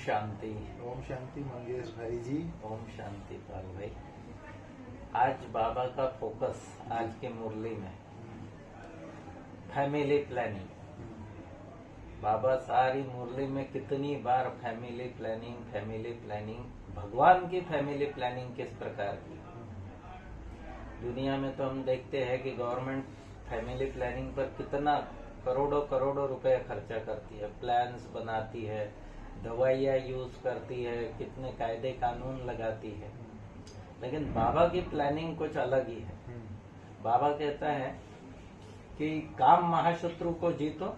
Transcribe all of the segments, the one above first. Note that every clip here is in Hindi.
शांति। ओम शांति मंगेश भाई जी। ओम शांति पाल भाई। आज बाबा का फोकस आज के मुरली में फैमिली प्लानिंग। बाबा सारी मुरली में कितनी बार फैमिली प्लानिंग भगवान की फैमिली प्लानिंग किस प्रकार की। दुनिया में तो हम देखते हैं कि गवर्नमेंट फैमिली प्लानिंग पर कितना करोड़ों रुपए खर्चा करती है, प्लान्स बनाती है, दवाइयाँ यूज करती है, कितने कायदे कानून लगाती है। लेकिन बाबा की प्लानिंग कुछ अलग ही है। बाबा कहता है कि काम महाशत्रु को जीतो,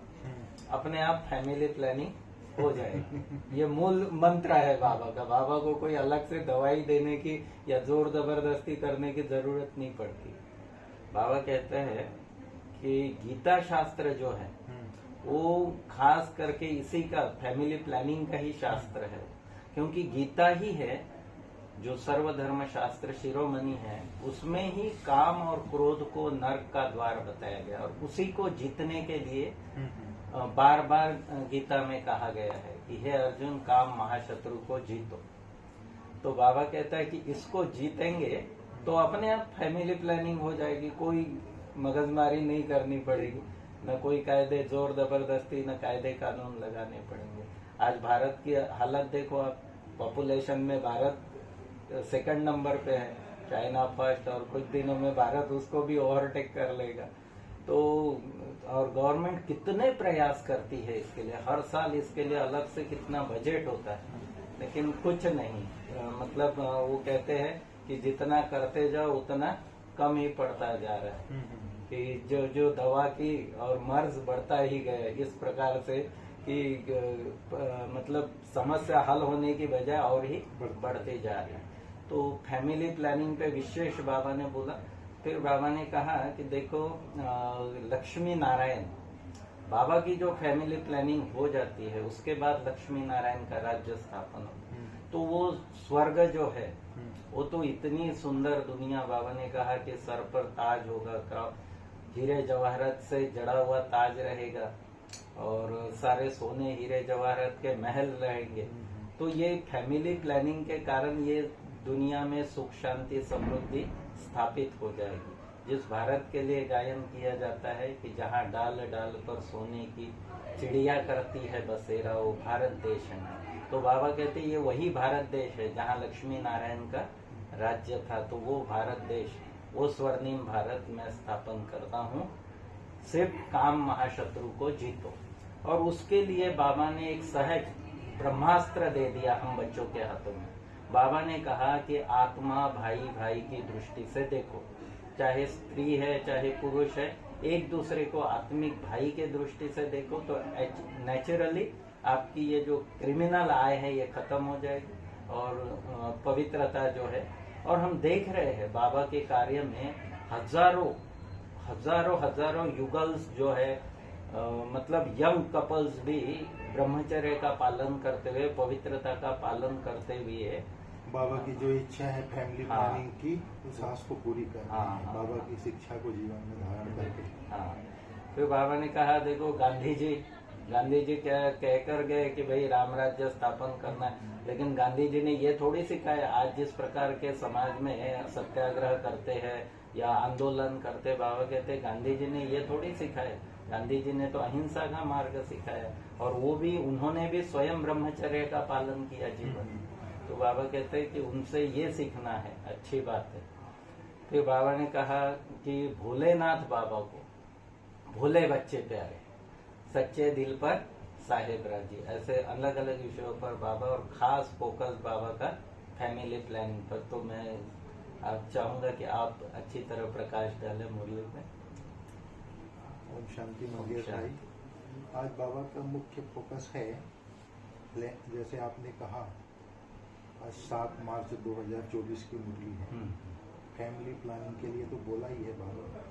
अपने आप फैमिली प्लानिंग हो जाएगी। ये मूल मंत्र है बाबा का। बाबा को कोई अलग से दवाई देने की या जोर जबरदस्ती करने की जरूरत नहीं पड़ती। बाबा कहते हैं कि गीता शास्त्र जो है वो खास करके इसी का फैमिली प्लानिंग का ही शास्त्र है, क्योंकि गीता ही है जो सर्वधर्म शास्त्र शिरोमणि है, उसमें ही काम और क्रोध को नरक का द्वार बताया गया और उसी को जीतने के लिए बार बार गीता में कहा गया है कि हे अर्जुन, काम महाशत्रु को जीतो। तो बाबा कहता है कि इसको जीतेंगे तो अपने आप फैमिली प्लानिंग हो जाएगी, कोई मगजमारी नहीं करनी पड़ेगी, न कोई कायदे जोर जबरदस्ती, न कायदे कानून लगाने पड़ेंगे। आज भारत की हालत देखो आप, पॉपुलेशन में भारत सेकंड नंबर पे है, चाइना फर्स्ट, और कुछ दिनों में भारत उसको भी ओवरटेक कर लेगा। तो और गवर्नमेंट कितने प्रयास करती है इसके लिए, हर साल इसके लिए अलग से कितना बजट होता है, लेकिन कुछ नहीं। मतलब वो कहते हैं कि जितना करते जाओ उतना कम ही पड़ता जा रहा है, कि जो दवा की और मर्ज बढ़ता ही गया इस प्रकार से कि मतलब समस्या हल होने की बजाय और ही बढ़ते जा रही है। तो फैमिली प्लानिंग पे विशेष बाबा ने बोला। फिर बाबा ने कहा कि देखो लक्ष्मी नारायण, बाबा की जो फैमिली प्लानिंग हो जाती है उसके बाद लक्ष्मी नारायण का राज्य स्थापन हो, तो वो स्वर्ग जो है वो तो इतनी सुंदर दुनिया। बाबा ने कहा कि सर पर ताज होगा, हीरे जवाहरत से जड़ा हुआ ताज रहेगा और सारे सोने हीरे जवाहरत के महल रहेंगे। तो ये फैमिली प्लानिंग के कारण ये दुनिया में सुख शांति समृद्धि स्थापित हो जाएगी। जिस भारत के लिए गायन किया जाता है कि जहाँ डाल डाल पर सोने की चिड़िया करती है बसेरा, वो भारत देश है। तो बाबा कहते ये वही भारत देश है जहाँ लक्ष्मी नारायण का राज्य था। तो वो भारत देश, वो स्वर्णिम भारत मैं स्थापन करता हूँ, सिर्फ काम महाशत्रु को जीतो। और उसके लिए बाबा ने एक सहज ब्रह्मास्त्र दे दिया हम बच्चों के हाथों में। बाबा ने कहा कि आत्मा भाई भाई की दृष्टि से देखो, चाहे स्त्री है चाहे पुरुष है, एक दूसरे को आत्मिक भाई के दृष्टि से देखो, तो नेचुरली आपकी ये जो क्रिमिनल आय है ये खत्म हो जाएगी और पवित्रता जो है। और हम देख रहे हैं बाबा के कार्य में हजारों युगल्स जो है, मतलब यंग कपल्स भी ब्रह्मचर्य का पालन करते हुए, पवित्रता का पालन करते हुए बाबा की जो इच्छा है फैमिली प्लानिंग की, उस आस को पूरी करना है, बाबा की शिक्षा को जीवन में धारण करके। फिर बाबा ने कहा देखो गांधी जी क्या कहकर गए कि भाई राम राज्य स्थापन करना है, लेकिन गांधी जी ने ये थोड़ी सिखाया। आज जिस प्रकार के समाज में सत्याग्रह करते हैं या आंदोलन करते, बाबा कहते गांधी जी ने ये थोड़ी सिखाया। गांधी जी ने तो अहिंसा का मार्ग सिखाया और वो भी उन्होंने भी स्वयं ब्रह्मचर्य का पालन किया जीवन में। तो बाबा कहते हैं कि उनसे ये सीखना है, अच्छी बात है। फिर बाबा ने कहा कि भोलेनाथ बाबा को, भोले बच्चे प्यारे, सच्चे दिल पर साहेब राजी, ऐसे अलग अलग विषयों पर बाबा, और खास फोकस बाबा का फैमिली प्लानिंग पर। तो मैं आप चाहूंगा कि आप अच्छी तरह प्रकाश डालें मुरली में। ओम शांति मंगेश भाई। आज बाबा का मुख्य फोकस है, जैसे आपने कहा आज 7 मार्च 2024 की मुरली है। फैमिली प्लानिंग के लिए तो बोला ही है बाबा,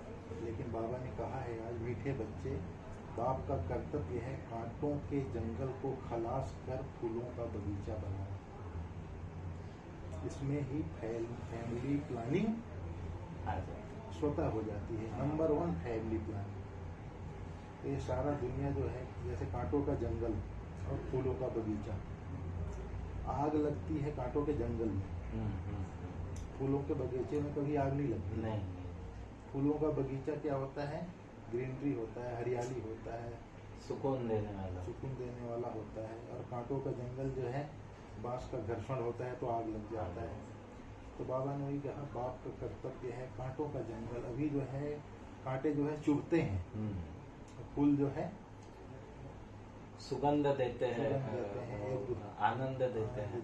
लेकिन बाबा ने कहा है आज मीठे बच्चे, बाप का कर्तव्य है कांटों के जंगल को खलास कर फूलों का बगीचा बनाना। इसमें ही फैमिली प्लानिंग स्वतः हो जाती है। Number 1 family planning. तो ये सारा दुनिया जो है जैसे कांटों का जंगल और फूलों का बगीचा, आग लगती है कांटों के जंगल में, फूलों के बगीचे में कभी आग नहीं लगती। नहीं, फूलों का बगीचा क्या होता है, ग्रीनरी होता है, हरियाली होता है, सुकून देने वाला। सुकून देने वाला होता है। और कांटों का जंगल जो है, बांस का घर्षण होता है तो आग लग जाता है। तो बाबा ने वही कहा, बाप का कर्तव्य है कांटों का जंगल, अभी जो है कांटे जो है चुभते हैं, फूल जो है सुगंध देते हैं, आनंद देते हैं,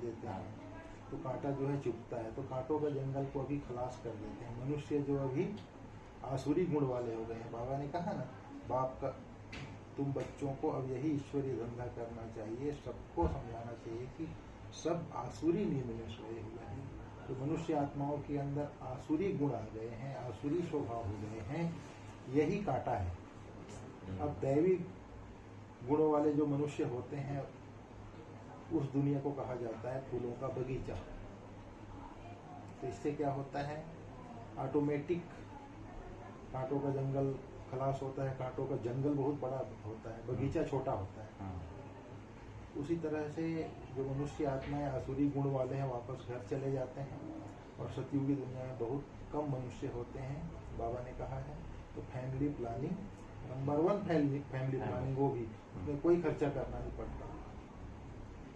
तो कांटा जो है चुभता है, तो कांटों का जंगल को अभी खलास कर देते हैं। मनुष्य जो अभी आसुरी गुण वाले हो गए हैं, बाबा ने कहा ना, बाप का तुम बच्चों को अब यही ईश्वरीय धंधा करना चाहिए, सबको समझाना चाहिए कि सब आसुरी नींद में सोए हुए हैं। तो मनुष्य आत्माओं के अंदर आसुरी गुण आ गए हैं, आसुरी स्वभाव हो गए हैं, यही कांटा है। अब दैवी गुणों वाले जो मनुष्य होते हैं, उस दुनिया को कहा जाता है फूलों का बगीचा। तो इससे क्या होता है, ऑटोमेटिक कांटों का जंगल खलास होता है। कांटों का जंगल बहुत बड़ा होता है, बगीचा छोटा होता है। उसी तरह से जो मनुष्य आत्माएं आसुरी गुण वाले हैं, वापस घर चले जाते हैं। और सतयुगी दुनिया में बहुत कम मनुष्य होते हैं, बाबा ने कहा है। तो family planning, number 1 family planning, वो भी उसमें कोई खर्चा करना नहीं पड़ता।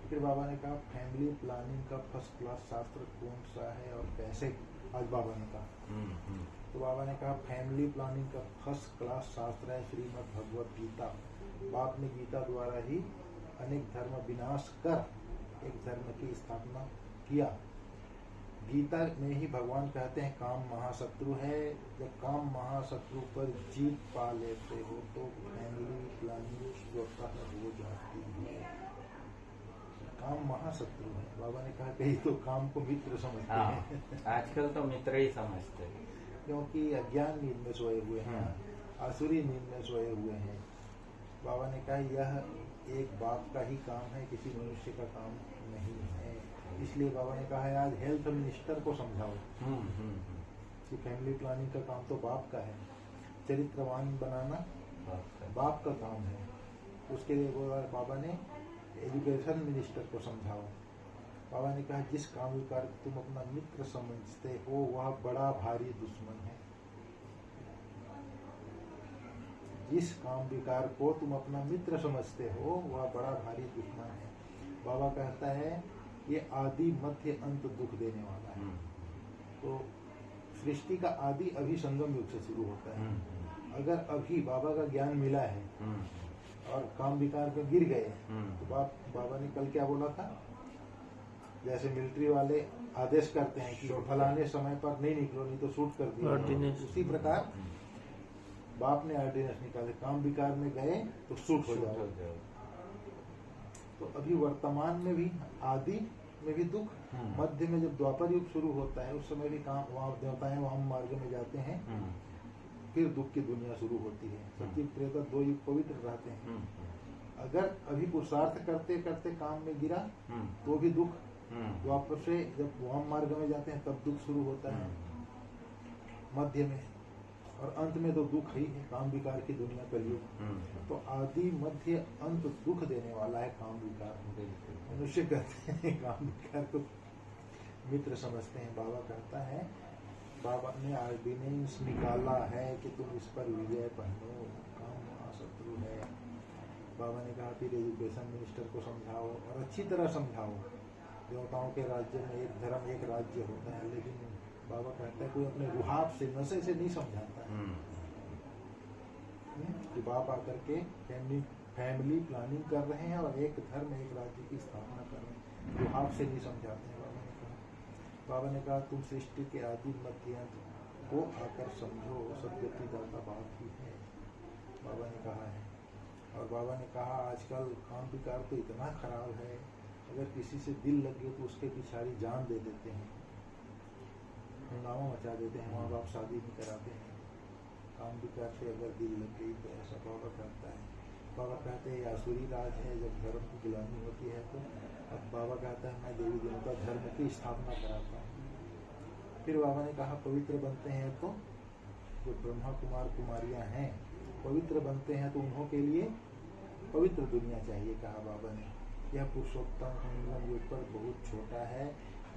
फिर बाबा ने कहा फैमिली प्लानिंग का फर्स्ट क्लास शास्त्र कौन सा है और कैसे, आज बाबा ने कहा। तो बाबा ने कहा फैमिली प्लानिंग का फर्स्ट क्लास शास्त्र है श्रीमद् भगवत गीता। बाप ने गीता द्वारा ही अनेक धर्म विनाश कर एक धर्म की स्थापना किया। गीता में ही भगवान कहते हैं काम महाशत्रु है, जब काम महाशत्रु पर जीत पा लेते हो तो फैमिली प्लानिंग स्वतः हो जाती है। काम महाशत्रु है, बाबा ने कहा कहीं तो काम को मित्र समझते हैं। आजकल तो मित्र ही समझते हैं, क्योंकि अज्ञान नींद में सोए हुए हैं, आसुरी नींद में सोए हुए हैं। बाबा ने कहा यह एक बाप का ही काम है, किसी मनुष्य का काम नहीं है। इसलिए बाबा ने कहा है आज हेल्थ मिनिस्टर को समझाओ कि फैमिली प्लानिंग का काम तो बाप का है, चरित्रवान बनाना बाप का काम है। उसके लिए बोला बाबा ने एजुकेशन मिनिस्टर को समझाओ। बाबा ने कहा जिस काम विकार तुम अपना मित्र समझते हो वह बड़ा भारी दुश्मन है। जिस काम विकार को तुम अपना मित्र समझते हो वह बड़ा भारी दुश्मन है। बाबा कहता है ये आदि मध्य अंत दुख देने वाला है। तो सृष्टि का आदि अभी संगम युग से शुरू होता है। अगर अभी बाबा का ज्ञान मिला है और काम विकार पे गिर गए तो बाबा ने कल क्या बोला था, जैसे मिलिट्री वाले आदेश करते हैं कि फलाने समय पर नहीं निकलो नहीं तो शूट कर दिया, उसी प्रकार बाप ने ऑर्डिनेंस निकाले काम विकार में गए तो शूट हो जाओ। तो अभी वर्तमान में भी आदि में भी दुख, मध्य में जब द्वापर युग शुरू होता है उस समय भी काम, वहाँ देवताएं वाम मार्ग में जाते हैं, फिर दुख की दुनिया शुरू होती है। सचिव त्रेता 2 युग पवित्र रहते हैं। अगर अभी पुरुषार्थ करते करते काम में गिरा तो भी दुख, द्वापर से जब वाम मार्ग में जाते हैं तब दुख शुरू होता है मध्य में, और अंत में तो दुख ही है, काम विकार की दुनिया कलयुग। तो आदि मध्य अंत दुख देने वाला है काम विकार। मनुष्य कहते हैं काम विकार को मित्र समझते हैं। बाबा कहता है, बाबा ने ऑर्डिनेंस निकाला है कि तुम इस पर विजय पहनो, काम महाशत्रु है। बाबा ने कहा फिर एजुकेशन मिनिस्टर को समझाओ और अच्छी तरह समझाओ। देवताओं के राज्य में एक धर्म एक राज्य होता है, लेकिन बाबा कहता है कोई अपने रुहाब से नशे से नहीं समझाता है कि बाप आकर के फैमिली प्लानिंग कर रहे हैं और एक धर्म एक राज्य की स्थापना कर रहे हैं, रुहाब से नहीं समझाते हैं। बाबा ने कहा तुम सृष्टि के आदि मध्य को आकर समझो, सद्गति दाता बाप ही है, बाबा ने कहा है। और बाबा ने कहा आजकल काम विकार तो इतना खराब है, अगर किसी से दिल लग गए तो उसके पिछाड़ी जान दे देते हैं, हंगामा मचा देते हैं, माँ बाप शादी नहीं कराते हैं। काम विकार से अगर दिल लग गई तो ऐसा बाबा कहता है। बाबा कहते हैं आसुरी राज है, जब धर्म की गुलामी होती है तो अब बाबा कहता है मैं देवी देवता धर्म की स्थापना कराता हूँ। फिर बाबा ने कहा पवित्र बनते हैं तो जो ब्रह्मा कुमार कुमारियां हैं पवित्र बनते हैं तो उन्हों के लिए पवित्र दुनिया चाहिए, कहा बाबा ने। यह पुरुषोत्तम संगम युग पर बहुत छोटा है।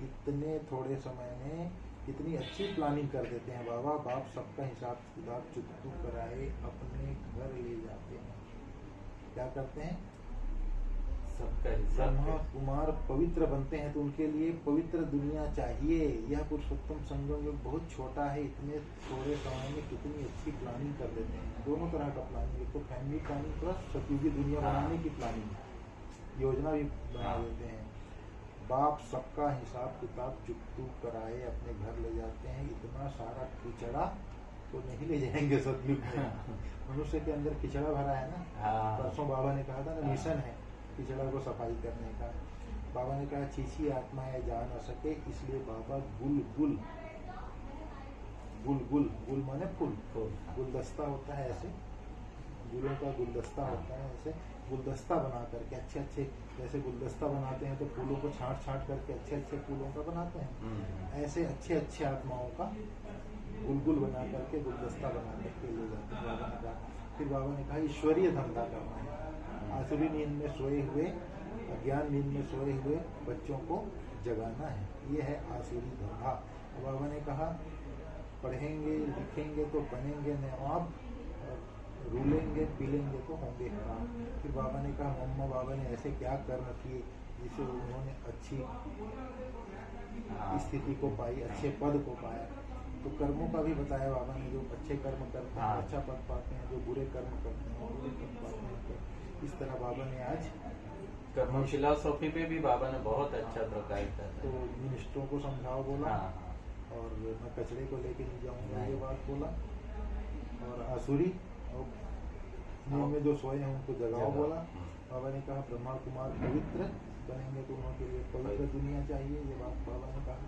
इतने थोड़े समय में कितनी अच्छी प्लानिंग कर देते हैं बाबा। बाप सबका हिसाब किताब चुकतू कराए अपने घर ले जाते हैं। क्या करते हैं? सबका हिसाब ब्रह्मा कुमार पवित्र बनते हैं तो उनके लिए पवित्र दुनिया चाहिए। यह पुरुषोत्तम संगम युग बहुत छोटा है। इतने थोड़े समय में कितनी अच्छी प्लानिंग कर देते हैं। दोनों तरह का प्लानिंग, एक तो फैमिली प्लानिंग प्लस सतयुगी दुनिया बनाने की प्लानिंग, योजना भी बना देते हैं। बाप सबका हिसाब किताब चुकतू कराए अपने घर ले जाते हैं। इतना सारा किचड़ा तो नहीं ले जाएंगे सतयुग में। मनुष्य के अंदर किचड़ा भरा है ना। परसों बाबा ने कहा था ना, मिशन है किचड़ा को सफाई करने का। बाबा ने कहा चीची आत्माएं जा न सके, इसलिए बाबा गुल गुल गुल गुल गुल माने फूल, गुलदस्ता होता है ऐसे, गुलों का गुलदस्ता होता है ऐसे, गुलदस्ता बना करके अच्छे अच्छे, जैसे गुलदस्ता बनाते हैं तो फूलों को छांट छांट करके अच्छे अच्छे फूलों का बनाते हैं, ऐसे अच्छे अच्छे आत्माओं का गुलगुल बना करके गुलदस्ता बना करके ले जाते हैं। बाबा ने कहा, फिर बाबा ने कहा ईश्वरीय धंधा करना है। आसुरी नींद में सोए हुए, अज्ञान नींद में सोए हुए बच्चों को जगाना है, ये है आसुरी धंधा। बाबा ने कहा पढ़ेंगे लिखेंगे तो बनेंगे नवाब, रूलेंगे पीलेंगे तो होंगे खराब। फिर बाबा ने कहा मम्मा बाबा ने ऐसे क्या कर्म किए जिसे उन्होंने अच्छी स्थिति को पाई, अच्छे पद को पाया। तो कर्मों का भी बताया बाबा ने, जो अच्छे कर्म करते हैं अच्छा पद पाते हैं, जो बुरे कर्म करते हैं बुरे पद पाते हैं। तो इस तरह बाबा ने आज कर्म फिलॉसफी पे भी बाबा ने बहुत अच्छा प्रकार किया। तो मिनिस्टरों को समझाओ बोला, और मैं कचरे को लेके नहीं जाऊंगा ये बात बोला, और आसुरी और नींद में जो सोए हैं उनको जगाओ बोला। बाबा ने कहा ब्रह्मा कुमार पवित्र बनेंगे तो उनके लिए पवित्र दुनिया चाहिए, ये बात बाबा ने कहा।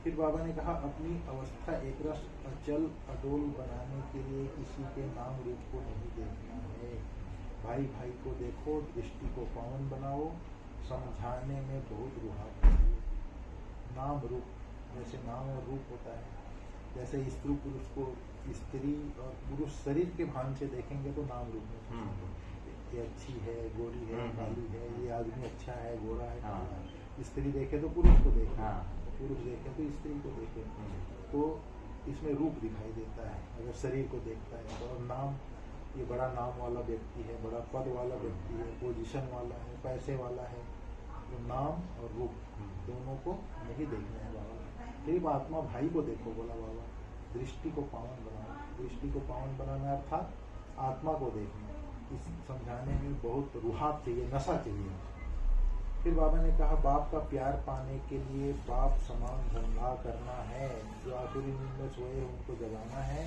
फिर बाबा ने कहा अपनी अवस्था एकरस अचल अडोल बनाने के लिए किसी के नाम रूप को नहीं देखना है। भाई भाई को देखो, दृष्टि को पावन बनाओ, समझाने में बहुत रुहाब चाहिए। नाम रूप, जैसे नाम और रूप होता है, जैसे स्त्री पुरुष को स्त्री और पुरुष शरीर के भान से देखेंगे तो नाम रूप में ये अच्छी है, गोरी है, काली है, ये आदमी अच्छा है, गोरा है, काला है। स्त्री देखे तो पुरुष को देखे, पुरुष देखे तो स्त्री को देखे, तो इसमें रूप दिखाई देता है अगर शरीर को देखता है तो। और नाम, ये बड़ा नाम वाला व्यक्ति है, बड़ा पद वाला व्यक्ति है, पोजीशन वाला है, पैसे वाला है, तो नाम और रूप दोनों को नहीं देखना है बाबा। फिर आत्मा भाई को देखो बोला बाबा, दृष्टि को पावन बनाओ। दृष्टि को पावन बनाना अर्थात आत्मा को देखना। इस समझाने में बहुत रुहाब चाहिए, नशा चाहिए। फिर बाबा ने कहा बाप का प्यार पाने के लिए बाप समान धंधा करना है। जो आसुरी नींद में सोए उनको जगाना है,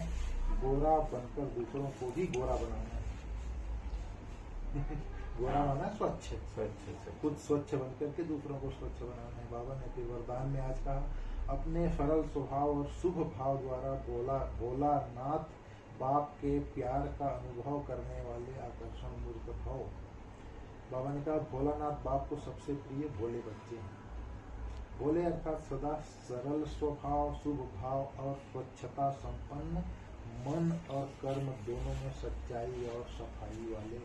गोरा बनकर दूसरों को भी गोरा बनाना है। गोरा माना स्वच्छ, खुद स्वच्छ बनकर के दूसरों को स्वच्छ बनाना है। बाबा ने फिर वरदान में आज कहा अपने सरल स्वभाव और शुभ भाव द्वारा भोलानाथ बाप के प्यार का अनुभव करने वाले आकर्षण मूर्त भाव। बाबा ने कहा भोलानाथ बाप को सबसे प्रिय भोले बच्चे हैं। भोले अर्थात सदा सरल स्वभाव, शुभ भाव और स्वच्छता संपन्न, मन और कर्म दोनों में सच्चाई और सफाई वाले।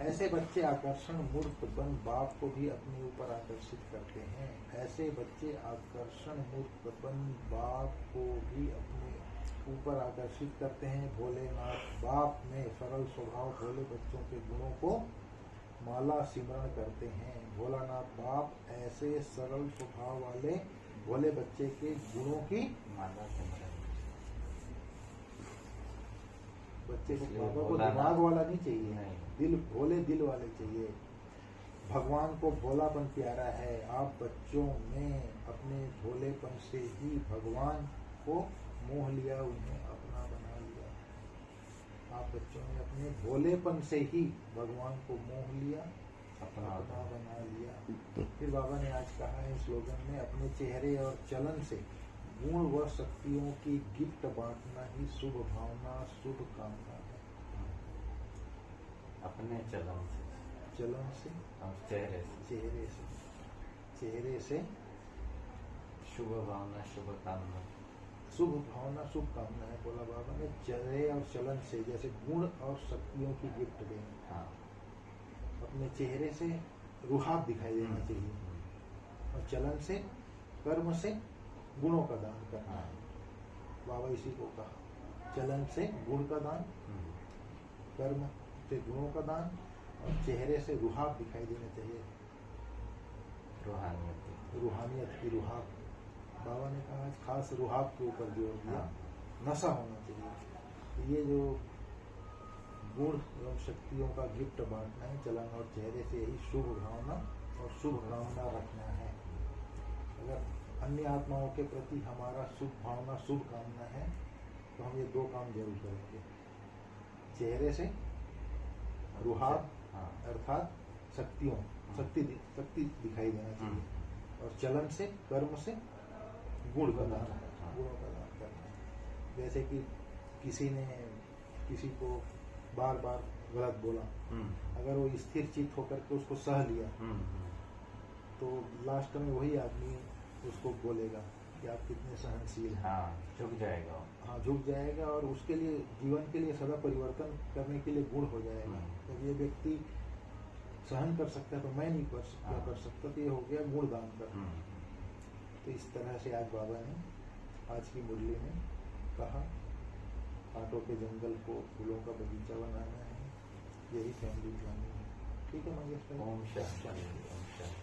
ऐसे बच्चे आकर्षण मूर्त बन बाप को भी अपने ऊपर आकर्षित करते हैं। ऐसे बच्चे आकर्षण मूर्त बन बाप को भी अपने ऊपर आकर्षित करते हैं। भोलेनाथ बाप में सरल स्वभाव भोले बच्चों के गुणों को माला सिमरण करते हैं। भोलानाथ बाप ऐसे सरल स्वभाव वाले भोले बच्चे के गुणों की माला सिमरण। बच्चे को बाबा को दिमाग वाला नहीं चाहिए, दिल भोले दिल वाले चाहिए। भगवान को भोलापन प्यारा है। आप बच्चों में अपने भोलेपन से ही भगवान को मोह लिया, उन्हें अपना बना लिया। आप बच्चों ने अपने भोलेपन से ही भगवान को मोह लिया, अपना बना लिया। फिर बाबा ने आज कहा है स्लोगन में अपने चेहरे और चलन से गुण व शक्तियों की गिफ्ट बांटना ही शुभ भावना, शुभ कामना है। अपने चलन से और चेहरे से शुभ भावना, शुभ कामना। शुभ भावना शुभ कामना है बोला बाबा ने। चेहरे और चलन से जैसे गुण और शक्तियों की गिफ्ट देना। अपने चेहरे से रुहाब दिखाई देना चाहिए, और चलन से, कर्म से गुणों का दान करना है। बाबा इसी को कहा, चलन से गुण का दान, कर्म से गुणों का दान, और चेहरे से रुहाब दिखाई देना चाहिए, रूहानियत की रुहाब। बाबा ने कहा खास रुहाब के ऊपर जोर दिया, नशा होना चाहिए। ये जो गुण एवं शक्तियों का गिफ्ट बांटना है, चलन और चेहरे से यही शुभ भावना और शुभ कामना रखना है। अगर अन्य आत्माओं के प्रति हमारा शुभ भावना शुभ कामना है तो हम ये दो काम जरूर करेंगे, चेहरे से रुहाब अर्थात शक्ति दिखाई देना चाहिए, और चलन से, कर्म से गुणों का दान करना है। जैसे कि किसी ने किसी को बार बार गलत बोला, अगर वो स्थिर चित्त होकर के उसको सह लिया तो लास्ट में वही आदमी उसको बोलेगा कि आप कितने सहनशील हैं। झुक जाएगा। हाँ, झुक जाएगा, और उसके लिए जीवन के लिए सदा परिवर्तन करने के लिए गुण हो जाएगा। तो ये व्यक्ति सहन कर सकता है तो मैं नहीं कर सकता, तो ये हो गया गुण दान करना। तो इस तरह से आज बाबा ने आज की मुरली में कहा, कांटों के जंगल को फूलों का बगीचा बनाना है, यही फैमिली प्लानिंग है। ठीक है मंगेश भाई। ओम शांति।